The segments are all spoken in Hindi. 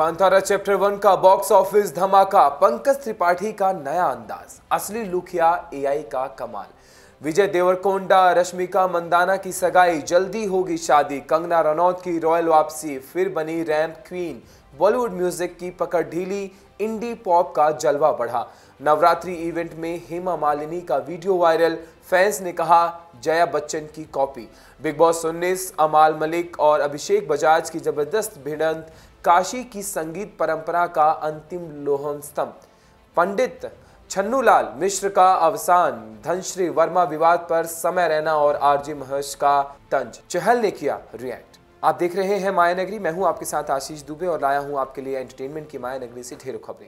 कांतारा चैप्टर 1 का बॉक्स ऑफिस धमाका, पंकज त्रिपाठी का नया अंदाज, असली लुक या एआई का कमाल। विजय देवरकोंडा रश्मिका मंदाना की सगाई, जल्दी होगी शादी, कंगना रनौत की रॉयल वापसी, फिर बनी रैंप क्वीन, बॉलीवुड म्यूजिक की पकड़ ढीली, इंडी पॉप का जलवा बढ़ा। नवरात्रि इवेंट में हेमा मालिनी का वीडियो वायरल, फैंस ने कहा जया बच्चन की कॉपी। बिग बॉस 19, अमाल मलिक और अभिषेक बजाज की जबरदस्त भिड़ंत, काशी की संगीत परंपरा का अंतिम लोहन स्तंभ, पंडित छन्नूलाल मिश्र का अवसान, धनश्री वर्मा विवाद पर समय रैना और आरजे महेश का तंज, चहल ने किया रिएक्ट। आप देख रहे हैं माया नगरी, मैं हूं आपके साथ आशीष दुबे और लाया हूं आपके लिए एंटरटेनमेंट की माया नगरी से ढेरों खबरें।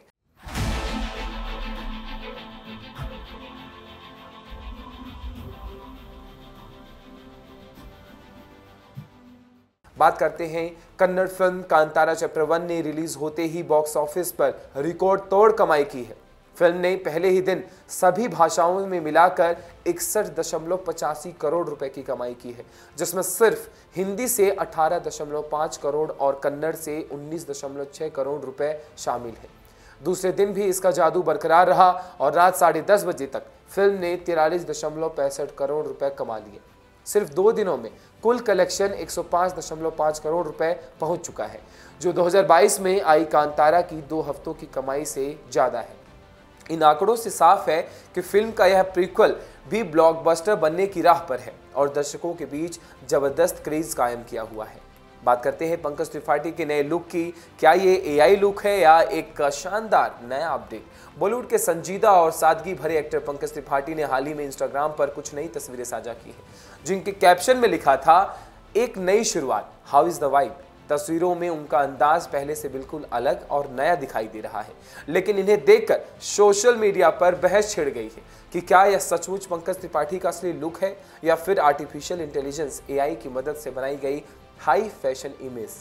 बात करते हैं कन्नड़ फिल्म कांतारा चैप्टर 1 ने रिलीज होते ही बॉक्स ऑफिस पर रिकॉर्ड तोड़ कमाई की है। फिल्म ने पहले ही दिन सभी भाषाओं में मिलाकर 61.85 करोड़ रुपए की कमाई की है, जिसमें सिर्फ हिंदी से 18.5 करोड़ और कन्नड़ से 19.6 करोड़ रुपए शामिल है। दूसरे दिन भी इसका जादू बरकरार रहा और रात 10:30 बजे तक फिल्म ने 43.65 करोड़ रुपए कमा लिए। सिर्फ 2 दिनों में कुल कलेक्शन 105.5 करोड़ रुपए पहुंच चुका है, जो 2022 में आई कांतारा की 2 हफ्तों की कमाई से ज्यादा है। इन आंकड़ों से साफ है कि फिल्म का यह प्रीक्वल भी ब्लॉकबस्टर बनने की राह पर है और दर्शकों के बीच जबरदस्त क्रेज कायम किया हुआ है। बात करते हैं पंकज त्रिपाठी के नए लुक की। क्या ये एआई लुक है या एक शानदार नया अपडेट? बॉलीवुड के संजीदा और सादगी भरे एक्टर पंकज त्रिपाठी ने हाल ही में इंस्टाग्राम पर कुछ नई तस्वीरें साझा की हैं, जिनके कैप्शन में लिखा था एक नई शुरुआत, हाउ इज द वाइब। तस्वीरों में उनका अंदाज पहले से बिल्कुल अलग और नया दिखाई दे रहा है, लेकिन इन्हें देखकर सोशल मीडिया पर बहस छिड़ गई है कि क्या यह सचमुच पंकज त्रिपाठी का असली लुक है या फिर आर्टिफिशियल इंटेलिजेंस एआई की मदद से बनाई गई हाई फैशन इमेज।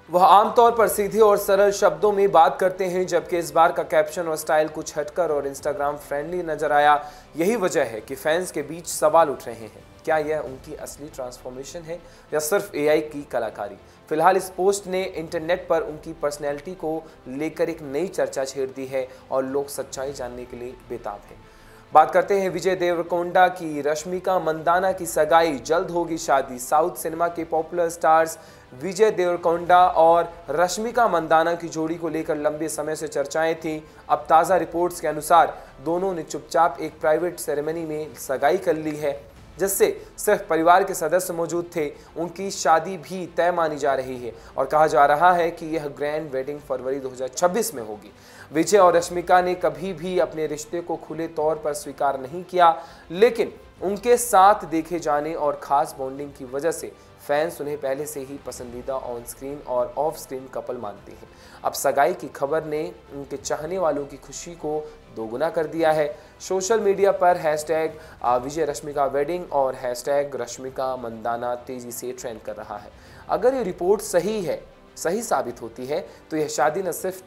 वह आमतौर पर सीधे और सरल शब्दों में बात करते हैं, जबकि इस बार का कैप्शन और स्टाइल कुछ हटकर और इंस्टाग्राम फ्रेंडली नजर आया। यही वजह है कि फैंस के बीच सवाल उठ रहे हैं, क्या यह उनकी असली ट्रांसफॉर्मेशन है या सिर्फ एआई की कलाकारी। फिलहाल इस पोस्ट ने इंटरनेट पर उनकी पर्सनैलिटी को लेकर एक नई चर्चा छेड़ दी है और लोग सच्चाई जानने के लिए बेताब हैं। बात करते हैं विजय देवरकोंडा की रश्मिका मंदाना की सगाई, जल्द होगी शादी। साउथ सिनेमा के पॉपुलर स्टार्स विजय देवरकोंडा और रश्मिका मंदाना की जोड़ी को लेकर लंबे समय से चर्चाएं थीं। अब ताज़ा रिपोर्ट्स के अनुसार दोनों ने चुपचाप एक प्राइवेट सेरेमनी में सगाई कर ली है, जिससे सिर्फ परिवार के सदस्य मौजूद थे। उनकी शादी भी तय मानी जा रही है और कहा जा रहा है कि यह ग्रैंड वेडिंग फरवरी 2026 में होगी। विजय और रश्मिका ने कभी भी अपने रिश्ते को खुले तौर पर स्वीकार नहीं किया, लेकिन उनके साथ देखे जाने और खास बॉन्डिंग की वजह से फैंस उन्हें पहले से ही पसंदीदा ऑन स्क्रीन और ऑफ स्क्रीन कपल मानते हैं। अब सगाई की खबर ने उनके चाहने वालों की खुशी को दोगुना कर दिया है। सोशल मीडिया पर हैशटैग विजय रश्मिका वेडिंग और हैशटैग रश्मिका मंदाना तेजी से ट्रेंड कर रहा है। अगर ये रिपोर्ट सही साबित होती है तो यह शादी न सिर्फ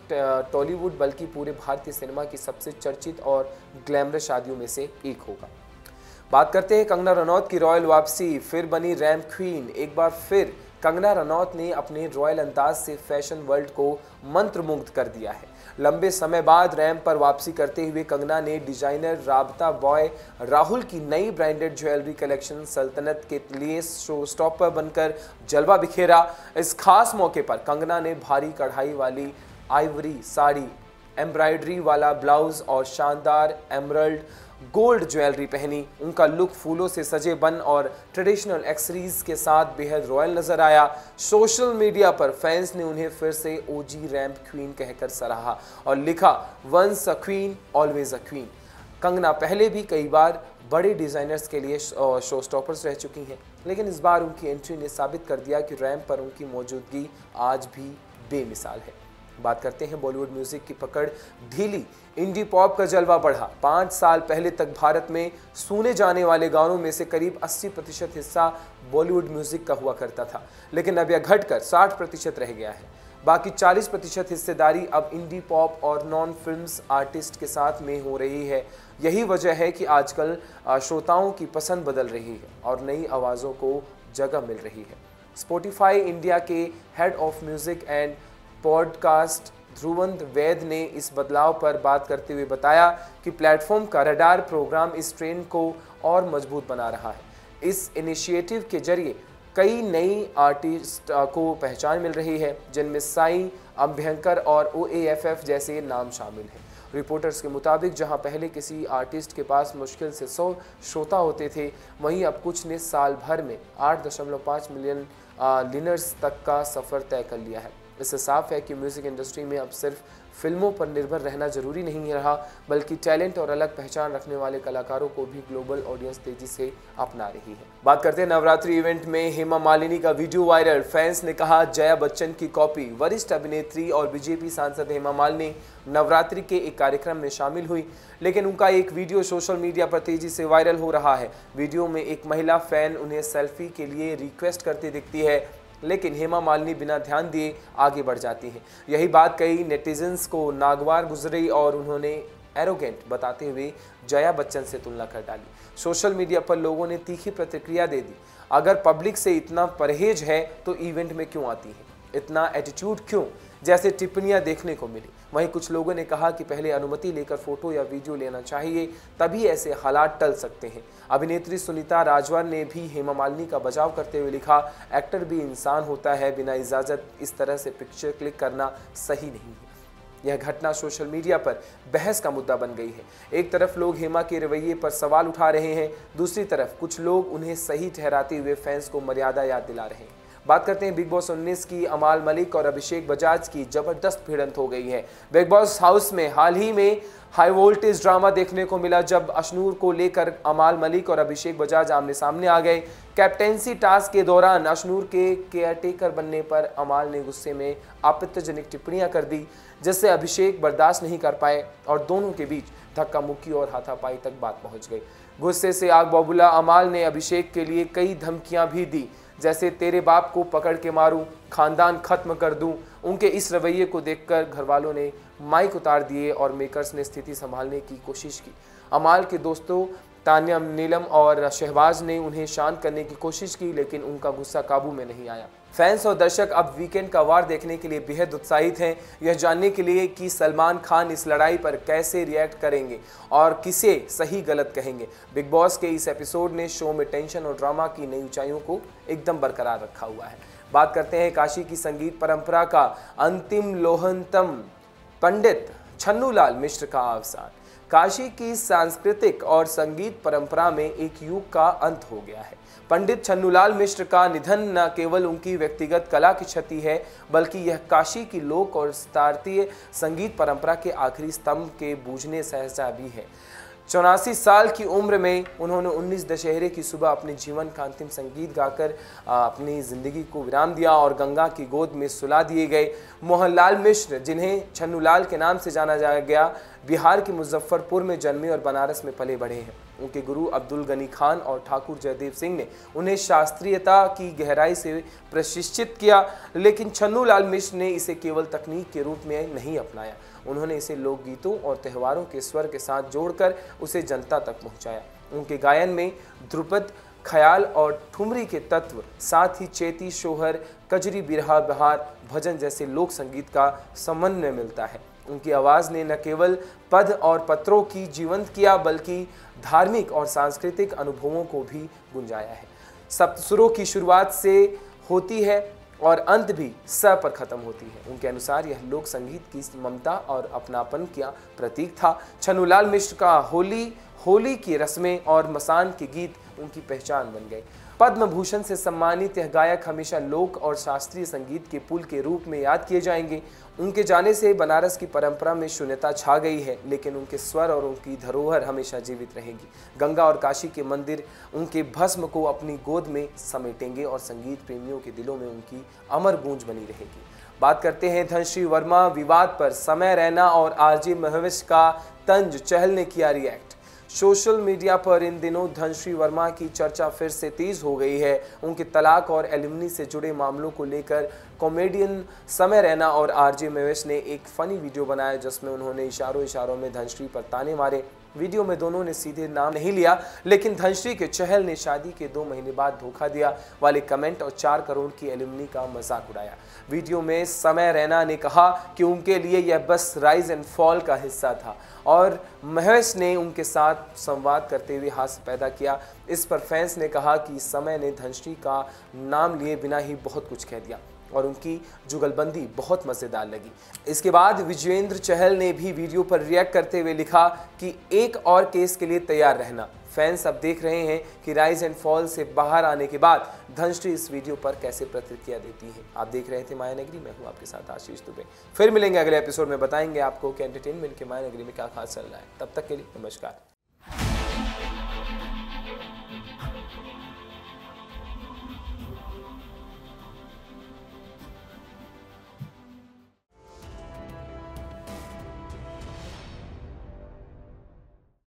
टॉलीवुड बल्कि पूरे भारतीय सिनेमा की सबसे चर्चित और ग्लैमरस शादियों में से एक होगा। बात करते हैं कंगना रनौत की रॉयल वापसी, फिर बनी रैंप क्वीन। एक बार फिर कंगना रनौत ने अपने रॉयल अंदाज से फैशन वर्ल्ड को मंत्रमुग्ध कर दिया है। लंबे समय बाद रैंप पर वापसी करते हुए कंगना ने डिजाइनर राबता बॉय राहुल की नई ब्रांडेड ज्वेलरी कलेक्शन सल्तनत के लिए शो स्टॉपर बनकर जलवा बिखेरा। इस खास मौके पर कंगना ने भारी कढ़ाई वाली आइवरी साड़ी, एम्ब्रॉयडरी वाला ब्लाउज और शानदार एमरल्ड गोल्ड ज्वेलरी पहनी। उनका लुक फूलों से सजे बन और ट्रेडिशनल एक्सेसरीज के साथ बेहद रॉयल नजर आया। सोशल मीडिया पर फैंस ने उन्हें फिर से ओजी रैंप क्वीन कहकर सराहा और लिखा once a queen always a queen. Kangana पहले भी कई बार बड़े डिजाइनर्स के लिए शो स्टॉपर्स रह चुकी हैं, लेकिन इस बार उनकी एंट्री ने साबित कर दिया कि रैंप पर उनकी मौजूदगी आज भी बेमिसाल है। बात करते हैं बॉलीवुड म्यूजिक की पकड़ ढीली, इंडी पॉप का जलवा बढ़ा। 5 साल पहले तक भारत में सुने जाने वाले गानों में से करीब 80% हिस्सा बॉलीवुड म्यूजिक का हुआ करता था, लेकिन अब यह घटकर 60% रह गया है। बाकी 40% हिस्सेदारी अब इंडी पॉप और नॉन फिल्म्स आर्टिस्ट के साथ में हो रही है। यही वजह है कि आजकल श्रोताओं की पसंद बदल रही है और नई आवाज़ों को जगह मिल रही है। स्पॉटिफाई इंडिया के head of music and podcast Dhruvant Vaid ने इस बदलाव पर बात करते हुए बताया कि प्लेटफॉर्म का रडार प्रोग्राम इस ट्रेन को और मजबूत बना रहा है। इस इनिशिएटिव के जरिए कई नई आर्टिस्ट को पहचान मिल रही है, जिनमें साई अभ्यंकर और OAFF जैसे नाम शामिल हैं। रिपोर्टर्स के मुताबिक जहां पहले किसी आर्टिस्ट के पास मुश्किल से 100 श्रोता होते थे, वहीं अब कुछ ने साल भर में 8.5 मिलियन लिनर्स तक का सफ़र तय कर लिया है। इससे साफ है कि म्यूज़िक इंडस्ट्री में अब सिर्फ फिल्मों पर निर्भर रहना जरूरी नहीं रहा, बल्कि टैलेंट और अलग पहचान रखने वाले कलाकारों को भी ग्लोबल ऑडियंस तेजी से अपना रही है। बात करते हैं नवरात्रि इवेंट में हेमा मालिनी का वीडियो वायरल। फैंस ने कहा जया बच्चन की कॉपी। वरिष्ठ अभिनेत्री और बीजेपी सांसद हेमा मालिनी नवरात्रि के एक कार्यक्रम में शामिल हुई, लेकिन उनका एक वीडियो सोशल मीडिया पर तेजी से वायरल हो रहा है। वीडियो में एक महिला फैन उन्हें सेल्फी के लिए रिक्वेस्ट करती दिखती है, लेकिन हेमा मालिनी बिना ध्यान दिए आगे बढ़ जाती हैं। यही बात कई नेटिजन्स को नागवार गुजरी और उन्होंने एरोगेंट बताते हुए जया बच्चन से तुलना कर डाली। सोशल मीडिया पर लोगों ने तीखी प्रतिक्रिया दे दी। अगर पब्लिक से इतना परहेज है तो इवेंट में क्यों आती है, इतना एटीट्यूड क्यों, जैसे टिप्पणियां देखने को मिली। वहीं कुछ लोगों ने कहा कि पहले अनुमति लेकर फोटो या वीडियो लेना चाहिए, तभी ऐसे हालात टल सकते हैं। अभिनेत्री सुनीता राजवार ने भी हेमा मालिनी का बचाव करते हुए लिखा, एक्टर भी इंसान होता है, बिना इजाज़त इस तरह से पिक्चर क्लिक करना सही नहीं है। यह घटना सोशल मीडिया पर बहस का मुद्दा बन गई है। एक तरफ लोग हेमा के रवैये पर सवाल उठा रहे हैं, दूसरी तरफ कुछ लोग उन्हें सही ठहराते हुए फैंस को मर्यादा याद दिला रहे हैं। बात करते हैं बिग बॉस 19 की। अमाल मलिक और अभिषेक बजाज की जबरदस्त भिड़ंत हो गई है। बिग बॉस हाउस में हाल ही में हाई वोल्टेज ड्रामा देखने को मिला, जब अशनूर को लेकर अमाल मलिक और अभिषेक बजाज आमने सामने आ गए। कैप्टेंसी टास्क के दौरान अशनूर के केयरटेकर बनने पर अमाल ने गुस्से में आपत्तिजनक टिप्पणियां कर दी, जिससे अभिषेक बर्दाश्त नहीं कर पाए और दोनों के बीच धक्का मुक्की और हाथापाई तक बात पहुंच गई। गुस्से से आग बबूला अमाल ने अभिषेक के लिए कई धमकियां भी दी, जैसे तेरे बाप को पकड़ के मारूं, खानदान खत्म कर दूं। उनके इस रवैये को देखकर घरवालों ने माइक उतार दिए और मेकर्स ने स्थिति संभालने की कोशिश की। अमाल के दोस्तों तान्या, नीलम और शहबाज ने उन्हें शांत करने की कोशिश की, लेकिन उनका गुस्सा काबू में नहीं आया। फैंस और दर्शक अब वीकेंड का वार देखने के लिए बेहद उत्साहित हैं, यह जानने के लिए कि सलमान खान इस लड़ाई पर कैसे रिएक्ट करेंगे और किसे सही गलत कहेंगे। बिग बॉस के इस एपिसोड ने शो में टेंशन और ड्रामा की नई ऊंचाइयों को एकदम बरकरार रखा हुआ है। बात करते हैं काशी की संगीत परंपरा का अंतिम लोहंतम पंडित छन्नूलाल मिश्र का अवसान। काशी की सांस्कृतिक और संगीत परंपरा में एक युग का अंत हो गया है। पंडित छन्नूलाल मिश्र का निधन न केवल उनकी व्यक्तिगत कला की क्षति है, बल्कि यह काशी की लोक और भारतीय संगीत परंपरा के आखिरी स्तंभ के बूझने सहसा भी है। 84 साल की उम्र में उन्होंने 19 दशहरे की सुबह अपने जीवन का अंतिम संगीत गाकर अपनी जिंदगी को विराम दिया और गंगा की गोद में सुला दिए गए। मोहनलाल मिश्र, जिन्हें छन्नूलाल के नाम से जाना गया, बिहार के मुजफ्फरपुर में जन्मे और बनारस में पले बढ़े हैं। उनके गुरु अब्दुल गनी खान और ठाकुर जयदेव सिंह ने उन्हें शास्त्रीयता की गहराई से प्रशिक्षित किया, लेकिन छन्नूलाल मिश्र ने इसे केवल तकनीक के रूप में नहीं अपनाया। उन्होंने इसे लोकगीतों और त्योहारों के स्वर के साथ जोड़कर उसे जनता तक पहुंचाया। उनके गायन में ध्रुपद, ख्याल और ठुमरी के तत्व, साथ ही चैती, शोहर, कजरी, बिरहा, बहार, भजन जैसे लोक संगीत का समन्वय मिलता है। उनकी आवाज़ ने न केवल पद और पत्रों की जीवंत किया, बल्कि धार्मिक और सांस्कृतिक अनुभवों को भी गुंजाया है। सप्तसुरों की शुरुआत से होती है और अंत भी स पर खत्म होती है। उनके अनुसार यह लोक संगीत की ममता और अपनापन का प्रतीक था। छन्नूलाल मिश्र का होली की रस्में और मसान के गीत उनकी पहचान बन गए। पद्म भूषण से सम्मानित यह गायक हमेशा लोक और शास्त्रीय संगीत के पुल के रूप में याद किए जाएंगे। उनके जाने से बनारस की परंपरा में शून्यता छा गई है, लेकिन उनके स्वर और उनकी धरोहर हमेशा जीवित रहेगी। गंगा और काशी के मंदिर उनके भस्म को अपनी गोद में समेटेंगे और संगीत प्रेमियों के दिलों में उनकी अमर गूंज बनी रहेगी। बात करते हैं धनश्री वर्मा विवाद पर। समय रैना और आरजे महविश का तंज चहल ने किया रिएक्ट। सोशल मीडिया पर इन दिनों धनश्री वर्मा की चर्चा फिर से तेज हो गई है। उनके तलाक और एलिमनी से जुड़े मामलों को लेकर कॉमेडियन समय रैना और आरजे महविश ने एक फनी वीडियो बनाया, जिसमें उन्होंने इशारों में धनश्री पर ताने मारे। वीडियो में दोनों ने सीधे नाम नहीं लिया, लेकिन धनश्री के चहल ने शादी के 2 महीने बाद धोखा दिया वाले कमेंट और 4 करोड़ की एलिमनी का मजाक उड़ाया। वीडियो में समय रैना ने कहा कि उनके लिए यह बस राइज एंड फॉल का हिस्सा था और महेश ने उनके साथ संवाद करते हुए हास्य पैदा किया। इस पर फैंस ने कहा कि समय ने धनश्री का नाम लिए बिना ही बहुत कुछ कह दिया और उनकी जुगलबंदी बहुत मज़ेदार लगी। इसके बाद विजेंद्र चहल ने भी वीडियो पर रिएक्ट करते हुए लिखा कि एक और केस के लिए तैयार रहना। फैंस अब देख रहे हैं कि राइज एंड फॉल से बाहर आने के बाद धनश्री इस वीडियो पर कैसे प्रतिक्रिया देती है। आप देख रहे थे माया नगरी, मैं हूं आपके साथ आशीष दुबे। फिर मिलेंगे अगले एपिसोड में, बताएंगे आपको कि एंटरटेनमेंट के माया नगरी में क्या खास चल रहा है। तब तक के लिए नमस्कार।